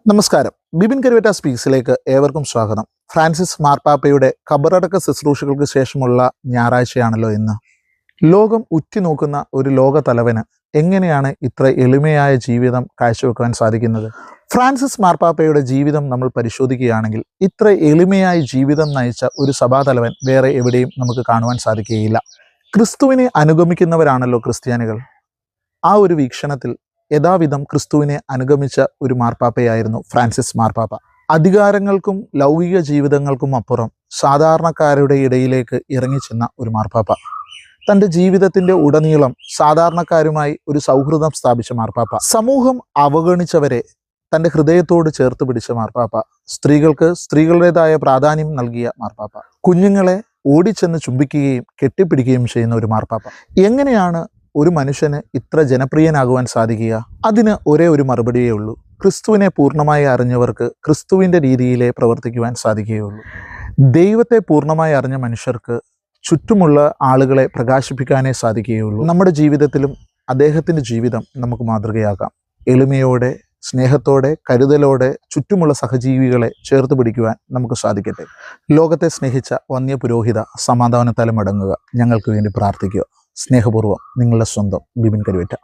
നമസ്കാരം. ബിബിൻ കരുവേറ്റ സ്പീക്സിലേക്ക് ഏവർക്കും സ്വാഗതം. ഫ്രാൻസിസ് മാർപ്പാപ്പയുടെ ഖബറടക്ക ശുശ്രൂഷകൾക്ക് ശേഷമുള്ള ഞായറാഴ്ചയാണല്ലോ ഇന്ന്. ലോകം ഉറ്റുനോക്കുന്ന ഒരു ലോക തലവന് എങ്ങനെയാണ് ഇത്ര എളിമയായ ജീവിതം കാഴ്ചവെക്കുവാൻ സാധിക്കുന്നത്? ഫ്രാൻസിസ് മാർപ്പാപ്പയുടെ ജീവിതം നമ്മൾ പരിശോധിക്കുകയാണെങ്കിൽ ഇത്ര എളിമയായ ജീവിതം നയിച്ച ഒരു സഭാതലവൻ വേറെ എവിടെയും നമുക്ക് കാണുവാൻ സാധിക്കുകയില്ല. ക്രിസ്തുവിനെ അനുഗമിക്കുന്നവരാണല്ലോ ക്രിസ്ത്യാനികൾ. ആ ഒരു വീക്ഷണത്തിൽ യഥാവിധം ക്രിസ്തുവിനെ അനുഗമിച്ച ഒരു മാർപ്പാപ്പയായിരുന്നു ഫ്രാൻസിസ് മാർപ്പാപ്പ. അധികാരങ്ങൾക്കും ലൗകിക ജീവിതങ്ങൾക്കും അപ്പുറം സാധാരണക്കാരുടെ ഇടയിലേക്ക് ഇറങ്ങിച്ചെന്ന ഒരു മാർപ്പാപ്പ. തൻ്റെ ജീവിതത്തിൻ്റെ ഉടനീളം സാധാരണക്കാരുമായി ഒരു സൗഹൃദം സ്ഥാപിച്ച മാർപ്പാപ്പ. സമൂഹം അവഗണിച്ചവരെ തൻ്റെ ഹൃദയത്തോട് ചേർത്ത് പിടിച്ച മാർപ്പാപ്പ. സ്ത്രീകൾക്ക് സ്ത്രീകളുടേതായ പ്രാധാന്യം നൽകിയ മാർപ്പാപ്പ. കുഞ്ഞുങ്ങളെ ഓടിച്ചെന്ന് ചുംബിക്കുകയും കെട്ടിപ്പിടിക്കുകയും ചെയ്യുന്ന ഒരു മാർപ്പാപ്പ. എങ്ങനെയാണ് ഒരു മനുഷ്യന് ഇത്ര ജനപ്രിയനാകുവാൻ സാധിക്കുക? അതിന് ഒരേ ഒരു മറുപടിയേ ഉള്ളൂ. ക്രിസ്തുവിനെ പൂർണ്ണമായി അറിഞ്ഞവർക്ക് ക്രിസ്തുവിൻ്റെ രീതിയിലേ പ്രവർത്തിക്കുവാൻ സാധിക്കുകയുള്ളൂ. ദൈവത്തെ പൂർണ്ണമായി അറിഞ്ഞ മനുഷ്യർക്ക് ചുറ്റുമുള്ള ആളുകളെ പ്രകാശിപ്പിക്കാനേ സാധിക്കുകയുള്ളൂ. നമ്മുടെ ജീവിതത്തിലും അദ്ദേഹത്തിൻ്റെ ജീവിതം നമുക്ക് മാതൃകയാകാം. എളിമയോടെ, സ്നേഹത്തോടെ, കരുതലോടെ ചുറ്റുമുള്ള സഹജീവികളെ ചേർത്ത് പിടിക്കുവാൻ നമുക്ക് സാധിക്കട്ടെ. ലോകത്തെ സ്നേഹിച്ച വന്യ പുരോഹിത, സമാധാനത്താലും അടങ്ങുക. ഞങ്ങൾക്ക് വേണ്ടി പ്രാർത്ഥിക്കുക. സ്നേഹപൂർവ്വം നിങ്ങളുടെ സ്വന്തം ബിബിൻ കരുവേറ്റ.